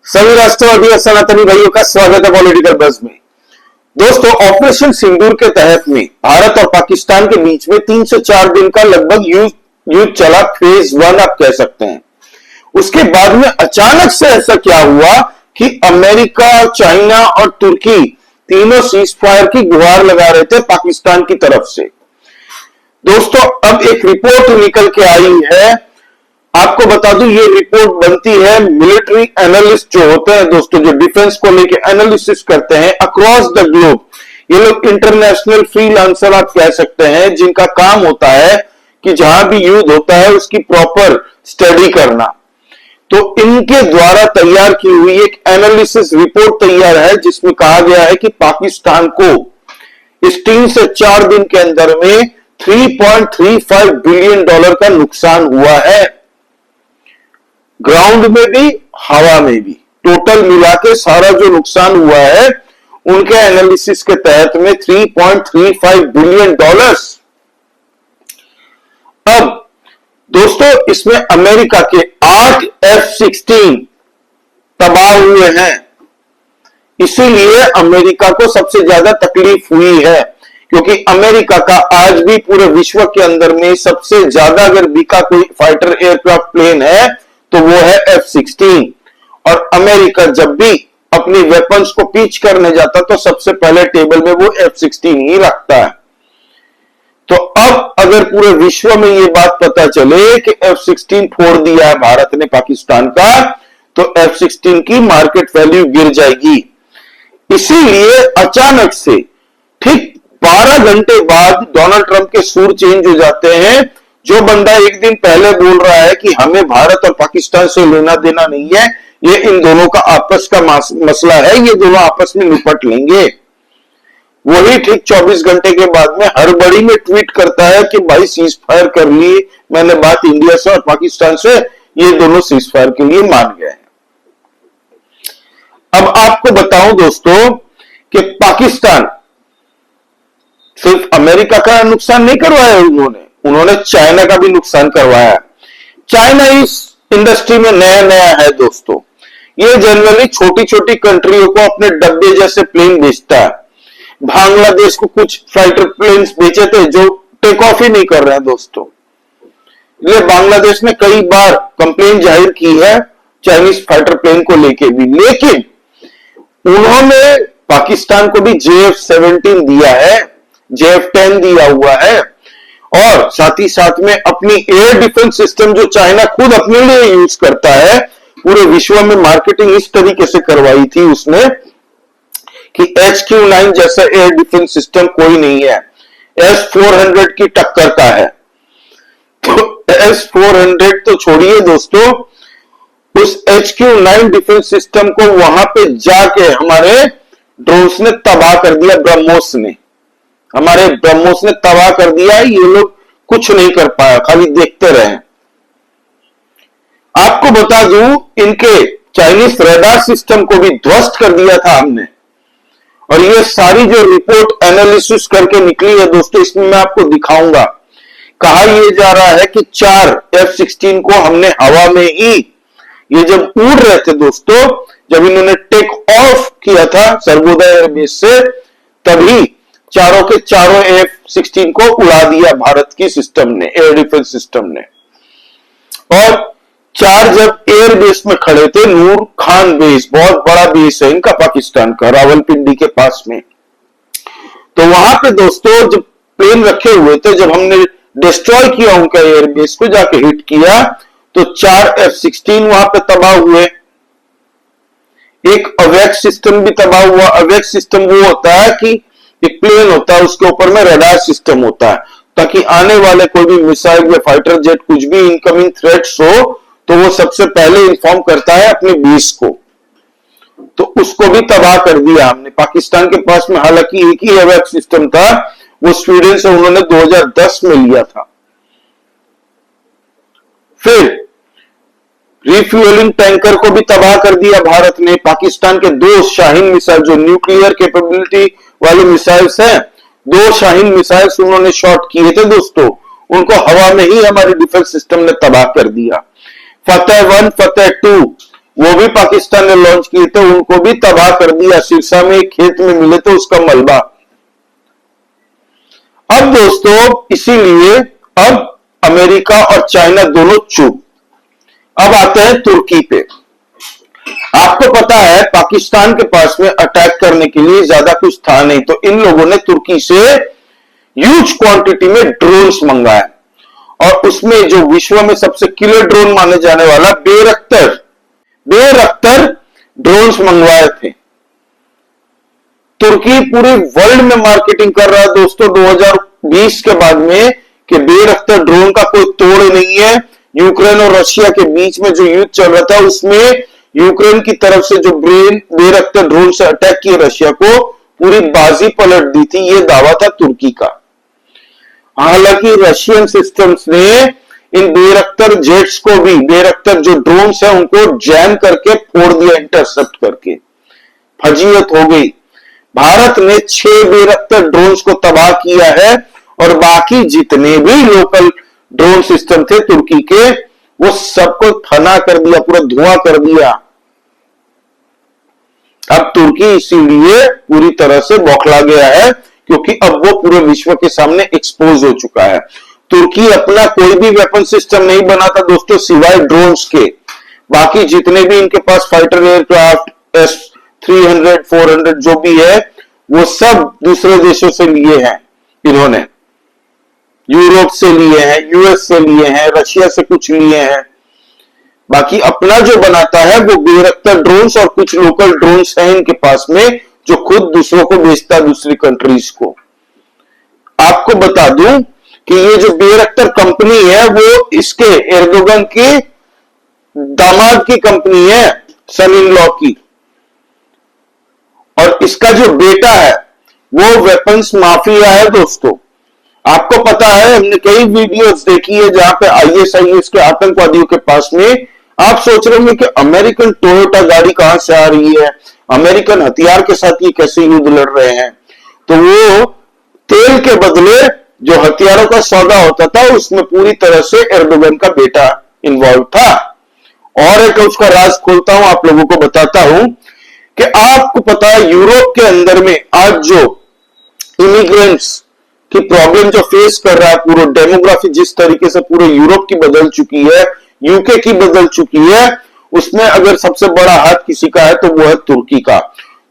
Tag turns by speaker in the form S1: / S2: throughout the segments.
S1: सभी राष्ट्रवादी और सनातनी भाइयों का स्वागत है पॉलिटिकल बज़ में। दोस्तों, ऑपरेशन सिंदूर के तहत में भारत और पाकिस्तान के बीच में 3 से 4 दिन का लगभग युद्ध चला। फेज 1 आप कह सकते हैं। उसके बाद में अचानक से ऐसा क्या हुआ कि अमेरिका, चाइना और तुर्की तीनों सीज फायर की गुहार लगा रहे थे पाकिस्तान की तरफ से। दोस्तों, अब एक रिपोर्ट निकल के आई है। आपको बता दूं, ये रिपोर्ट बनती है मिलिट्री एनालिस्ट जो होते हैं दोस्तों, जो डिफेंस को लेके एनालिसिस करते हैं अक्रॉस द ग्लोब। ये लोग इंटरनेशनल फ्रीलांसर आप कह सकते हैं, जिनका काम होता है कि जहां भी युद्ध होता है उसकी प्रॉपर स्टडी करना। तो इनके द्वारा तैयार की हुई एक एनालिसिस रिपोर्ट तैयार है, जिसमें कहा गया है कि पाकिस्तान को इस 3 से 4 दिन के अंदर में $3.35 बिलियन का नुकसान हुआ है। ग्राउंड में भी, हवा में भी, टोटल मिला के सारा जो नुकसान हुआ है उनके एनालिसिस के तहत में $3.35 बिलियन। अब दोस्तों, इसमें अमेरिका के 8 F-16 तबाह हुए हैं। इसीलिए अमेरिका को सबसे ज्यादा तकलीफ हुई है, क्योंकि अमेरिका का आज भी पूरे विश्व के अंदर में सबसे ज्यादा अगर बिका कोई फाइटर एयरक्राफ्ट प्लेन है तो वो है F-16। और अमेरिका जब भी अपनी वेपन्स को पिच करने जाता तो सबसे पहले टेबल में वो F-16 ही रखता है। तो अब अगर पूरे विश्व में ये बात पता चले कि F-16 फोड़ दिया है भारत ने पाकिस्तान का, तो F-16 की मार्केट वैल्यू गिर जाएगी। इसीलिए अचानक से ठीक 12 घंटे बाद डोनाल्ड ट्रंप के सुर चेंज हो जाते हैं। जो बंदा एक दिन पहले बोल रहा है कि हमें भारत और पाकिस्तान से लेना देना नहीं है, ये इन दोनों का आपस का मसला है, ये दोनों आपस में निपट लेंगे, वही ठीक 24 घंटे के बाद में हड़बड़ी में ट्वीट करता है कि भाई सीज फायर कर ली, मैंने बात इंडिया से और पाकिस्तान से, ये दोनों सीज फायर के लिए मान गए हैं। अब आपको बताऊं दोस्तों कि पाकिस्तान सिर्फ अमेरिका का नुकसान नहीं करवाया उन्होंने चाइना का भी नुकसान करवाया। चाइना इस इंडस्ट्री में नया है दोस्तों। ये जनरली छोटी छोटी कंट्रियों को अपने डब्बे जैसे प्लेन बेचता है। बांग्लादेश को कुछ फाइटर प्लेन्स बेचे थे जो टेक ऑफ ही नहीं कर रहे हैं दोस्तों। ये बांग्लादेश ने कई बार कंप्लेन जाहिर की है चाइनीज फाइटर प्लेन को लेके भी, लेकिन उन्होंने पाकिस्तान को भी JF-17 दिया है, JF-10 दिया हुआ है, और साथ ही साथ में अपनी एयर डिफेंस सिस्टम जो चाइना खुद अपने लिए यूज करता है, पूरे विश्व में मार्केटिंग इस तरीके से करवाई थी उसने कि HQ-9 जैसा एयर डिफेंस सिस्टम कोई नहीं है, S-400 की टक्कर का है। तो S-400 तो छोड़िए दोस्तों, उस HQ-9 डिफेंस सिस्टम को वहां पे जाके हमारे ड्रोन्स ने तबाह कर दिया। हमारे ब्रह्मोस ने तबाह कर दिया। ये लोग कुछ नहीं कर पाया, खाली देखते रहे। आपको बता दूं, इनके चाइनीज रडार सिस्टम को भी ध्वस्त कर दिया था हमने। और ये सारी जो रिपोर्ट एनालिसिस करके निकली है दोस्तों, इसमें मैं आपको दिखाऊंगा। कहा यह जा रहा है कि 4 F-16 को हमने हवा में ही, ये जब उड़ रहे थे दोस्तों, जब इन्होंने टेक ऑफ किया था सर्वोदय एयरबेस से, तभी चारों के चारों F-16 को उड़ा दिया भारत की सिस्टम ने, एयर डिफेंस सिस्टम ने। और 4 जब एयर बेस में खड़े थे, नूर खान बेस, बहुत बड़ा बेस है इनका पाकिस्तान का, रावलपिंडी के पास में। तो वहां पे दोस्तों जब प्लेन रखे हुए थे, जब हमने डिस्ट्रॉय किया उनका एयर बेस को, जाके हिट किया, तो 4 F-16 वहां पे तबाह हुए। एक अवैक्स सिस्टम भी तबाह हुआ। अवैक्स सिस्टम वो होता है कि एक प्लेन होता है, उसके ऊपर में रडार सिस्टम होता है, ताकि आने वाले कोई भी मिसाइल या फाइटर जेट, कुछ भी इनकमिंग थ्रेट्स हो, तो वो सबसे पहले इन्फॉर्म करता है अपने बेस को। तो उसको भी तबाह कर दिया हमने। पाकिस्तान के पास में हालांकि एक ही अवैक्स सिस्टम था, वो स्वीडन से उन्होंने 2010 में लिया था। फिर रिफ्यूलिंग टैंकर को भी तबाह कर दिया भारत ने। पाकिस्तान के 2 शाहीन मिसाइल, जो न्यूक्लियर कैपेबिलिटी वाले मिसाइल्स हैं, 2 शाहीन मिसाइल्स उन्होंने शॉट किए थे दोस्तों, उनको हवा में ही हमारे डिफेंस सिस्टम ने तबाह कर दिया। फतेह 1, फतेह 2 वो भी पाकिस्तान ने लॉन्च किए थे, उनको भी तबाह कर दिया। सिरसा में एक खेत में मिले थे उसका मलबा। अब दोस्तों इसीलिए अब अमेरिका और चाइना दोनों चुप। अब आते हैं तुर्की पे। आपको पता है पाकिस्तान के पास में अटैक करने के लिए ज्यादा कुछ था नहीं, तो इन लोगों ने तुर्की से ह्यूज क्वांटिटी में ड्रोन्स मंगाए, और उसमें जो विश्व में सबसे किलर ड्रोन माने जाने वाला बेरख्तर ड्रोन्स मंगवाए थे। तुर्की पूरे वर्ल्ड में मार्केटिंग कर रहा है दोस्तों 2020 के बाद में कि बेरख्तर ड्रोन का कोई तोड़ नहीं है। यूक्रेन और रशिया के बीच में जो युद्ध चल रहा था उसमें यूक्रेन की तरफ से जो बेरख्तर ड्रोन से अटैक किए रशिया को, पूरी बाजी पलट दी थी, ये दावा था तुर्की का। हालांकि रशियन सिस्टम्स ने इन बेरख्तर जेट्स को भी, बेरख्तर जो ड्रोन्स है उनको जैम करके फोड़ दिया, इंटरसेप्ट करके। फजीयत हो गई। भारत ने 6 बेरख्तर ड्रोन्स को तबाह किया है, और बाकी जितने भी लोकल ड्रोन सिस्टम थे तुर्की के, वो सबको फना कर दिया, पूरा धुआं कर दिया। अब तुर्की इसीलिए पूरी तरह से बौखला गया है, क्योंकि अब वो पूरे विश्व के सामने एक्सपोज हो चुका है। तुर्की अपना कोई भी वेपन सिस्टम नहीं बनाता दोस्तों सिवाय ड्रोन्स के। बाकी जितने भी इनके पास फाइटर एयरक्राफ्ट S-300, 400 जो भी है, वो सब दूसरे देशों से लिए हैं। इन्होंने यूरोप से लिए हैं, यूएस से लिए हैं, रशिया से कुछ लिए हैं। बाकी अपना जो बनाता है वो बेरख्तर ड्रोन्स और कुछ लोकल ड्रोन्स हैं इनके पास में, जो खुद दूसरों को बेचता है, दूसरी कंट्रीज को। आपको बता दूं कि ये जो बेरख्तर कंपनी है वो इसके एर्दोगन के दामाद की कंपनी है, सन इन लॉ की, और इसका जो बेटा है वो वेपन्स माफिया है दोस्तों। आपको पता है, हमने कई वीडियोस देखी है जहां पे ISIS के आतंकवादियों के पास में, आप सोच रहे होंगे कि अमेरिकन टोयोटा गाड़ी कहां से आ रही है, अमेरिकन हथियार के साथ ये कैसे युद्ध लड़ रहे हैं। तो वो तेल के बदले जो हथियारों का सौदा होता था उसमें पूरी तरह से एर्दोगन का बेटा इन्वॉल्व था। और एक उसका राज खोलता हूं, आप लोगों को बताता हूं कि आपको पता है यूरोप के अंदर में आज जो इमिग्रेंट्स की प्रॉब्लम जो फेस कर रहा है, पूरा डेमोग्राफी जिस तरीके से पूरे यूरोप की बदल चुकी है, यूके की बदल चुकी है, उसमें अगर सबसे बड़ा हाथ किसी का है तो वो है तुर्की का।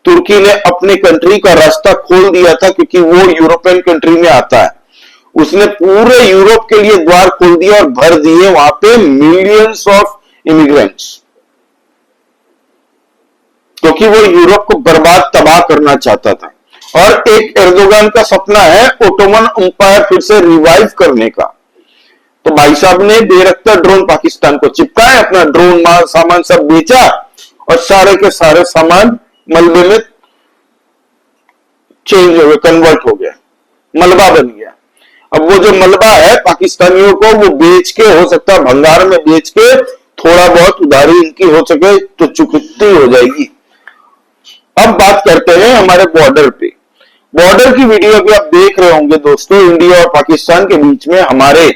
S1: तुर्की ने अपने कंट्री का रास्ता खोल दिया था, क्योंकि वो यूरोपियन कंट्री में आता है। उसने पूरे यूरोप के लिए द्वार खोल दिया और भर दिए वहां पे मिलियंस ऑफ इमिग्रेंट्स, क्योंकि वो यूरोप को बर्बाद तबाह करना चाहता था। और एक एर्दोगन का सपना है ओटोमन एम्पायर फिर से रिवाइव करने का। तो भाई साहब ने बेरख्तर ड्रोन पाकिस्तान को चिपकाए, अपना ड्रोन माल सामान सब बेचा, और सारे के सारे सामान मलबे में चेंज हो गए, कन्वर्ट हो गया, मलबा बन गया। अब वो जो मलबा है पाकिस्तानियों को वो बेच के, हो सकता है भंगार में बेच के थोड़ा बहुत उधारी इनकी हो सके तो चुकती हो जाएगी। अब बात करते हैं हमारे बॉर्डर पे। बॉर्डर की वीडियो भी आप देख रहे होंगे दोस्तों, इंडिया और पाकिस्तान के बीच में हमारे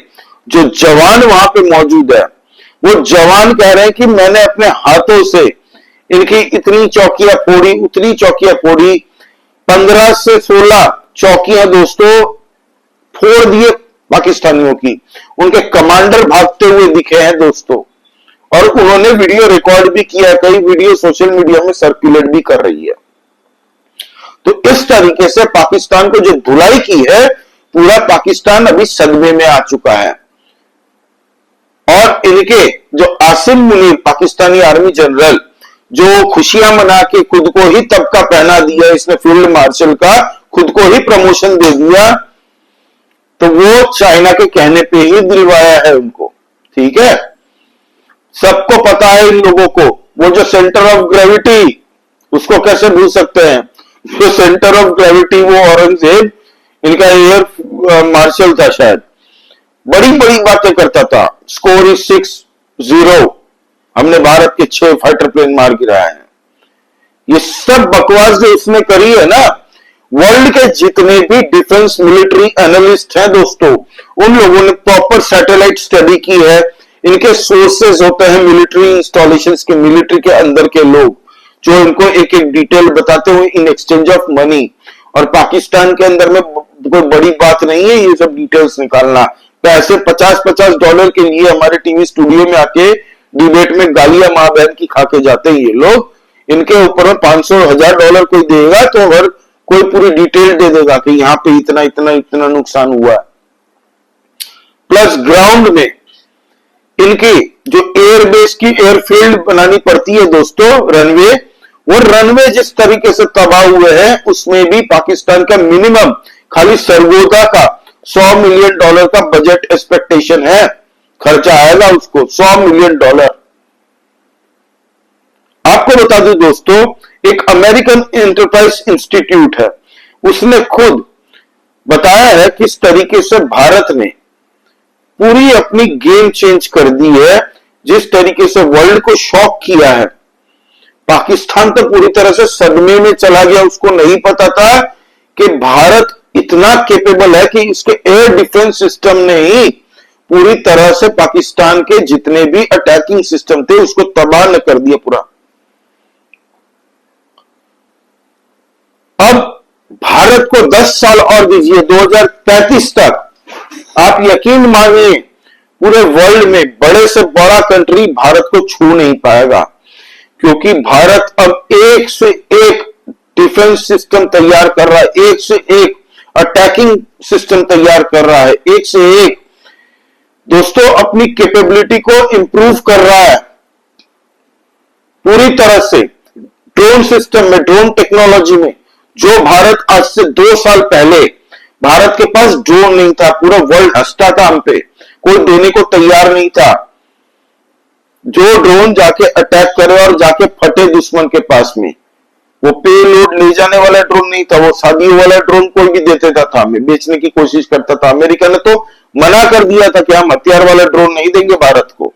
S1: जो जवान वहां पे मौजूद है, वो जवान कह रहे हैं कि मैंने अपने हाथों से इनकी इतनी चौकियां फोड़ी, उतनी चौकियां फोड़ी, 15 से 16 चौकियां दोस्तों फोड़ दिए पाकिस्तानियों की। उनके कमांडर भागते हुए दिखे हैं दोस्तों, और उन्होंने वीडियो रिकॉर्ड भी किया, कई वीडियो सोशल मीडिया में सर्कुलेट भी कर रही है। तो इस तरीके से पाकिस्तान को जो धुलाई की है, पूरा पाकिस्तान अभी सदमे में आ चुका है। और इनके जो आसिम मुनीर पाकिस्तानी आर्मी जनरल, जो खुशियां मना के खुद को ही तबका पहना दिया, इसने फील्ड मार्शल का खुद को ही प्रमोशन दे दिया, तो वो चाइना के कहने पे ही दिलवाया है उनको। ठीक है, सबको पता है इन लोगों को, वो जो सेंटर ऑफ ग्रेविटी, उसको कैसे भूल सकते हैं। जो सेंटर ऑफ ग्रेविटी वो औरंगजेब, इनका एयर मार्शल था शायद, बड़ी बड़ी बातें करता था, स्कोर इज 6-0, हमने भारत के 6 फाइटर प्लेन मार गिराए हैं। ये सब बकवास जो इसने करी है ना, वर्ल्ड के जितने भी डिफेंस मिलिट्री एनालिस्ट हैं दोस्तों, उन लोगों ने प्रॉपर सैटेलाइट स्टडी की है, इनके सोर्सेज होते हैं मिलिट्री इंस्टॉलेशंस के, मिलिट्री के अंदर के लोग जो इनको एक एक डिटेल बताते हुए इन एक्सचेंज ऑफ मनी। और पाकिस्तान के अंदर में कोई बड़ी बात नहीं है ये सब डिटेल्स निकालना। पैसे $50-50 के लिए हमारे टीवी स्टूडियो में आके डिबेट में गालियां मां बहन की खा के जाते हैं ये लोग। इनके ऊपर में $500,000 कोई देगा तो हर कोई पूरी डिटेल दे देगा कि यहाँ पे इतना इतना इतना नुकसान हुआ है। प्लस ग्राउंड में इनकी जो एयरबेस की एयरफील्ड बनानी पड़ती है दोस्तों, रनवे, वो रनवे जिस तरीके से तबाह हुए हैं उसमें भी पाकिस्तान का मिनिमम खाली सरगोदा का $100 मिलियन का बजट एक्सपेक्टेशन है, खर्चा आएगा उसको $100 मिलियन। आपको बता दूं दोस्तों, एक अमेरिकन एंटरप्राइज इंस्टीट्यूट है, उसने खुद बताया है कि इस तरीके से भारत ने पूरी अपनी गेम चेंज कर दी है, जिस तरीके से वर्ल्ड को शॉक किया है। पाकिस्तान तो पूरी तरह से सदमे में चला गया, उसको नहीं पता था कि भारत इतना कैपेबल है कि इसके एयर डिफेंस सिस्टम ने ही पूरी तरह से पाकिस्तान के जितने भी अटैकिंग सिस्टम थे उसको तबाह न कर दिया पूरा। अब भारत को 10 साल और दीजिए, 2035 तक आप यकीन मानिए पूरे वर्ल्ड में बड़े से बड़ा कंट्री भारत को छू नहीं पाएगा, क्योंकि भारत अब एक से एक डिफेंस सिस्टम तैयार कर रहा है, एक से एक अटैकिंग सिस्टम तैयार कर रहा है, एक से एक दोस्तों अपनी कैपेबिलिटी को इंप्रूव कर रहा है पूरी तरह से। ड्रोन सिस्टम में, ड्रोन टेक्नोलॉजी में, जो भारत आज से 2 साल पहले भारत के पास ड्रोन नहीं था, पूरा वर्ल्ड हंसता था हम पे, कोई देने को तैयार नहीं था। जो ड्रोन जाके अटैक करे और जाके फटे दुश्मन के पास में, वो पेलोड ले जाने वाला ड्रोन नहीं था, वो शादियों वाला ड्रोन कोई भी देते था हमें, बेचने की कोशिश करता था। अमेरिका ने तो मना कर दिया था कि हम हथियार वाला ड्रोन नहीं देंगे भारत को।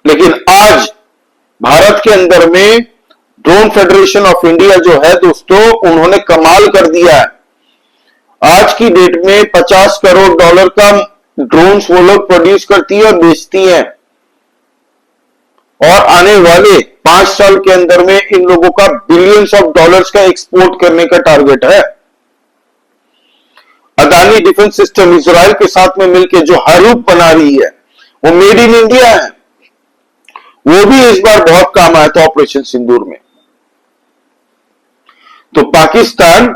S1: लेकिन आज भारत के अंदर में ड्रोन फेडरेशन ऑफ इंडिया जो है दोस्तों, उन्होंने कमाल कर दिया है। आज की डेट में $50 करोड़ का ड्रोन्स वो लोग प्रोड्यूस करती है और बेचती हैं, और आने वाले 5 साल के अंदर में इन लोगों का बिलियंस ऑफ डॉलर्स का एक्सपोर्ट करने का टारगेट है। अदानी डिफेंस सिस्टम इजराइल के साथ में मिलकर जो हरूप बना रही है वो मेड इन इंडिया है, वो भी इस बार बहुत काम आया था ऑपरेशन सिंदूर में। तो पाकिस्तान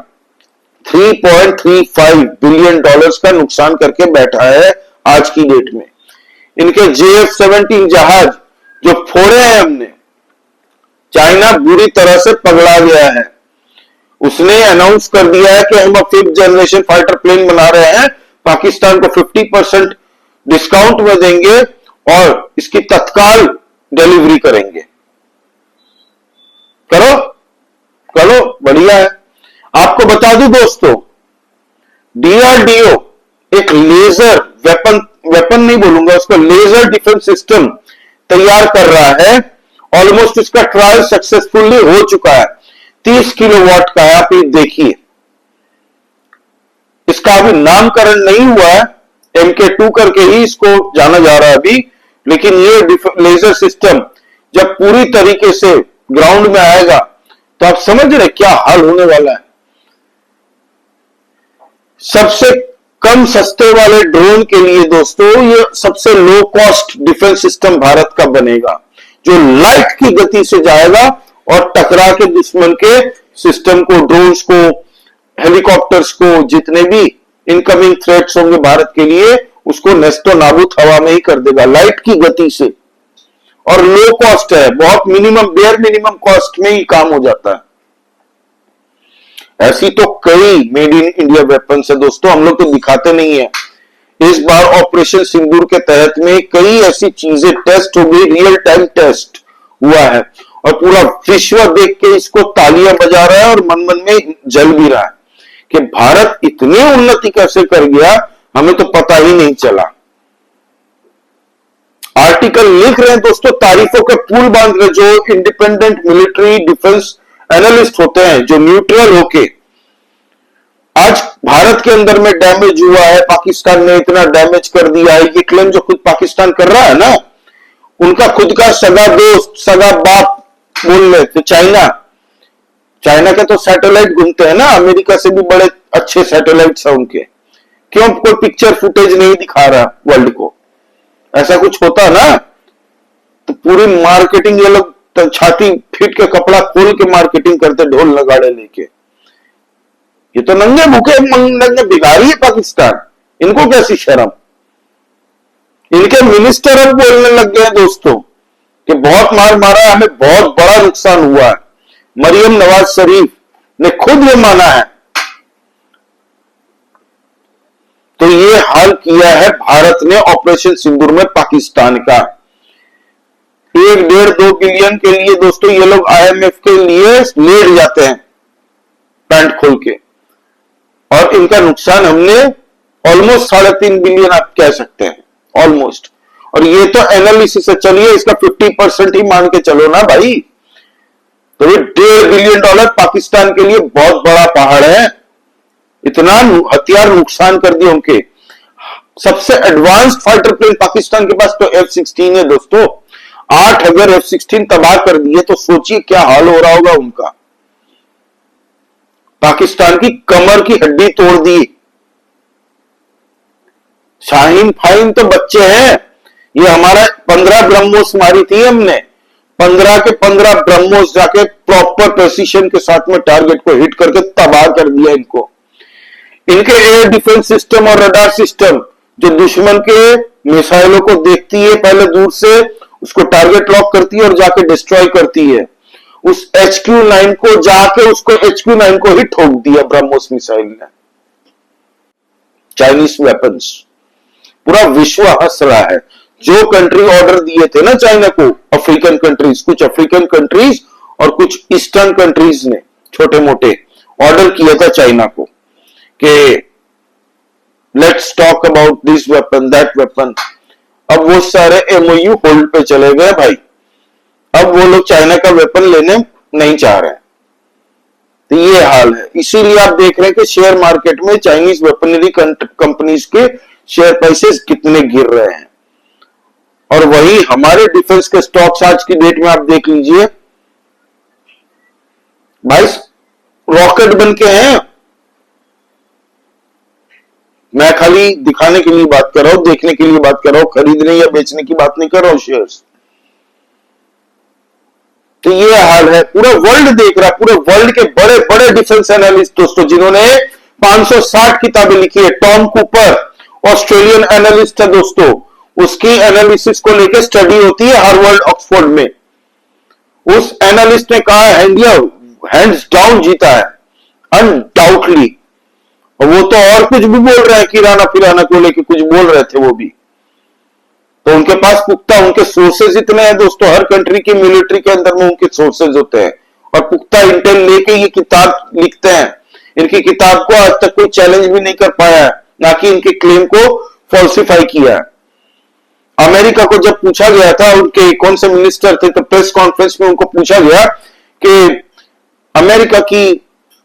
S1: $3.35 बिलियन का नुकसान करके बैठा है आज की डेट में। इनके JF-17 जहाज जो फोड़े हैं हमने, चाइना बुरी तरह से पगला गया है। उसने अनाउंस कर दिया है कि हम 5th जनरेशन फाइटर प्लेन बना रहे हैं, पाकिस्तान को 50% डिस्काउंट में देंगे और इसकी तत्काल डिलीवरी करेंगे। करो करो, बढ़िया है। आपको बता दूं दोस्तों, DRDO एक लेजर वेपन नहीं बोलूंगा उसको, लेजर डिफेंस सिस्टम तैयार कर रहा है। ऑलमोस्ट इसका ट्रायल सक्सेसफुली हो चुका है, 30 किलोवाट का है। आप ये देखिए, इसका अभी नामकरण नहीं हुआ है, MK2 करके ही इसको जाना जा रहा है अभी। लेकिन ये लेजर सिस्टम जब पूरी तरीके से ग्राउंड में आएगा तो आप समझ रहे क्या हाल होने वाला है। सबसे कम सस्ते वाले ड्रोन के लिए दोस्तों ये सबसे low cost defence system Bharat का बनेगा, जो लाइट की गति से जाएगा और टकरा के दुश्मन के सिस्टम को, ड्रोन्स को, हेलीकॉप्टर्स को, जितने भी इनकमिंग थ्रेट्स होंगे भारत के लिए, उसको नेस्तो नाबूद हवा में ही कर देगा लाइट की गति से। और लो कॉस्ट है, बहुत मिनिमम, बेयर मिनिमम कॉस्ट में ही काम हो जाता है। ऐसी तो कई मेड इन इंडिया वेपन्स है दोस्तों, हम लोग तो दिखाते नहीं है। इस बार ऑपरेशन सिंदूर के तहत में कई ऐसी चीजें टेस्ट हो गई, रियल टाइम टेस्ट हुआ है, और पूरा विश्व देख के इसको तालियां बजा रहा है और मन मन में जल भी रहा है कि भारत इतनी उन्नति कैसे कर गया, हमें तो पता ही नहीं चला। आर्टिकल लिख रहे हैं दोस्तों, तारीफों के पुल बांध रहे, जो इंडिपेंडेंट मिलिट्री डिफेंस एनालिस्ट होते हैं, जो न्यूट्रल होके आज भारत के अंदर में डैमेज हुआ है, पाकिस्तान ने इतना डैमेज कर दिया है, ये क्लेम जो खुद पाकिस्तान कर रहा है ना, उनका खुद का सगा दोस्त, सगा बाप बोल रहे थे चाइना। चाइना के तो सैटेलाइट घूमते हैं ना, अमेरिका से भी बड़े अच्छे सैटेलाइट्स हैं उनके। क्यों कोई पिक्चर फुटेज नहीं दिखा रहा वर्ल्ड को? ऐसा कुछ होता ना तो पूरी मार्केटिंग ये लोग छाती फीट के कपड़ा खोल के मार्केटिंग करते, ढोल नगाड़े लेके। ये तो नंगे भूखे नंगे बिगाड़ी है पाकिस्तान, इनको कैसी शर्म। इनके मिनिस्टर अब बोलने लग गए दोस्तों कि बहुत मार मारा, हमें बहुत बड़ा नुकसान हुआ है। मरियम नवाज शरीफ ने खुद ये माना है। तो ये हाल किया है भारत ने ऑपरेशन सिंदूर में पाकिस्तान का। 1-1.5-2 बिलियन के लिए दोस्तों ये लोग आईएमएफ के लिए लेट जाते हैं पैंट खोल के, और इनका नुकसान हमने ऑलमोस्ट 3.5 बिलियन आप कह सकते हैं, ऑलमोस्ट। और ये तो एनालिसिस से चलिए, इसका 50% ही मान के चलो ना भाई। तो ये $1.5 बिलियन पाकिस्तान के लिए बहुत बड़ा पहाड़ है। इतना हथियार नुकसान कर दिए उनके। सबसे एडवांस्ड फाइटर प्लेन पाकिस्तान के पास तो F-16 है दोस्तों। 8 अगर F-16 तबाह कर दिए तो सोचिए क्या हाल हो रहा होगा उनका। पाकिस्तान की कमर की हड्डी तोड़ दी। शाहीन फाइन तो बच्चे हैं। ये हमारा 15 ब्रह्मोस मारी थी हमने, 15 के 15 ब्रह्मोस जाके प्रॉपर प्रेसिशन के साथ में टारगेट को हिट करके तबाह कर दिया इनको। इनके एयर डिफेंस सिस्टम और रडार सिस्टम जो दुश्मन के मिसाइलों को देखती है, पहले दूर से उसको टारगेट लॉक करती है और जाके डिस्ट्रॉय करती है। उस HQ-9 को जाके उसको HQ-9 को ही ठोक दिया ब्रह्मोस मिसाइल ने। चाइनीज वेपन्स पूरा विश्व हंस रहा है। जो कंट्री ऑर्डर दिए थे ना चाइना को, अफ्रीकन कंट्रीज, कुछ अफ्रीकन कंट्रीज और कुछ ईस्टर्न कंट्रीज ने छोटे मोटे ऑर्डर किया था चाइना को कि let's talk about this weapon that weapon. अब वो सारे MOU होल्ड पे चले गए भाई। अब वो लोग चाइना का वेपन लेने नहीं चाह रहे हैं। तो ये हाल है। इसीलिए आप देख रहे हैं कि शेयर मार्केट में चाइनीज वेपनरी कंपनीज के शेयर प्राइसेस कितने गिर रहे हैं। और वही हमारे डिफेंस के स्टॉक्स आज की डेट में आप देख लीजिए भाई, रॉकेट बन के हैं। मैं खाली दिखाने के लिए बात कर रहा हूं, देखने के लिए बात कर रहा हूं, खरीदने या बेचने की बात नहीं कर रहा हूं शेयर्स। तो ये हाल है, पूरा वर्ल्ड देख रहा है। पूरे वर्ल्ड के बड़े बड़े डिफेंस एनालिस्ट दोस्तों जिन्होंने 560 किताबें लिखी है। टॉम कूपर ऑस्ट्रेलियन एनालिस्ट है दोस्तों, उसकी एनालिसिस को लेकर स्टडी होती है हार्वर्ड ऑक्सफोर्ड में। उस एनालिस्ट ने कहा है इंडिया हैंड्स डाउन जीता है अनडाउटली। और वो तो और कुछ भी बोल रहे हैं, किराना फिराना को लेके कुछ बोल रहे थे वो भी। तो उनके पास पुख्ता उनके सोर्सेज इतने हैं दोस्तों। हर कंट्री की मिलिट्री के अंदर में उनके सोर्सेज होते हैं और पुख्ता इंटेल लेके ये किताब लिखते हैं। इनकी किताब को आज तक कोई चैलेंज भी नहीं कर पाया है, ना कि इनके क्लेम को फॉल्सिफाई किया है। अमेरिका को जब पूछा गया था, उनके कौन से मिनिस्टर थे, तो प्रेस कॉन्फ्रेंस में उनको पूछा गया कि अमेरिका की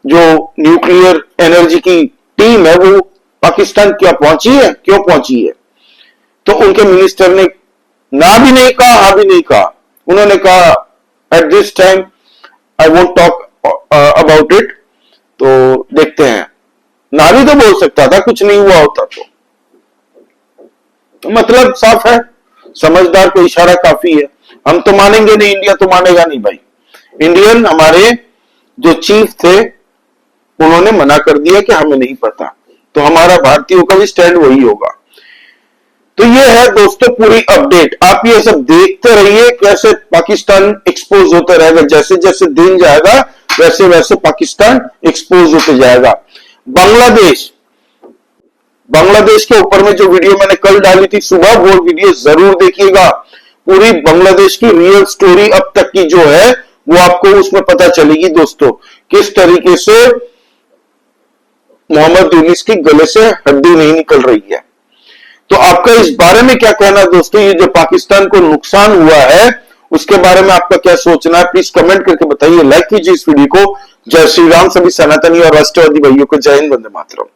S1: जो न्यूक्लियर एनर्जी की टीम है वो पाकिस्तान क्या पहुंची है, क्यों पहुंची है? तो उनके मिनिस्टर ने ना भी नहीं कहा, हाँ भी नहीं कहा। उन्होंने कहा at this time I won't talk about it. तो देखते हैं, ना भी तो बोल सकता था, कुछ नहीं हुआ होता तो मतलब साफ है, समझदार को इशारा काफी है। हम तो मानेंगे नहीं, इंडिया तो मानेगा नहीं भाई। इंडियन हमारे जो चीफ थे उन्होंने मना कर दिया कि हमें नहीं पता, तो हमारा भारतीयों का भी स्टैंड वही होगा। तो ये है दोस्तों पूरी अपडेट। आप ये सब देखते रहिए कैसे पाकिस्तान एक्सपोज होता रहेगा। जैसे जैसे दिन जाएगा वैसे वैसे पाकिस्तान एक्सपोज होते जाएगा। बांग्लादेश के ऊपर में जो वीडियो मैंने कल डाली थी सुबह, वो वीडियो जरूर देखिएगा। पूरी बांग्लादेश की रियल स्टोरी अब तक की जो है वो आपको उसमें पता चलेगी दोस्तों, किस तरीके से मोहम्मद यूनिस की गले से हड्डी नहीं निकल रही है। तो आपका इस बारे में क्या कहना दोस्तों? ये जो पाकिस्तान को नुकसान हुआ है उसके बारे में आपका क्या सोचना है प्लीज कमेंट करके बताइए। लाइक कीजिए इस वीडियो को। जय श्री राम। सभी सनातनी और राष्ट्रवादी भाइयों को जय हिंद, वंदे मातरम।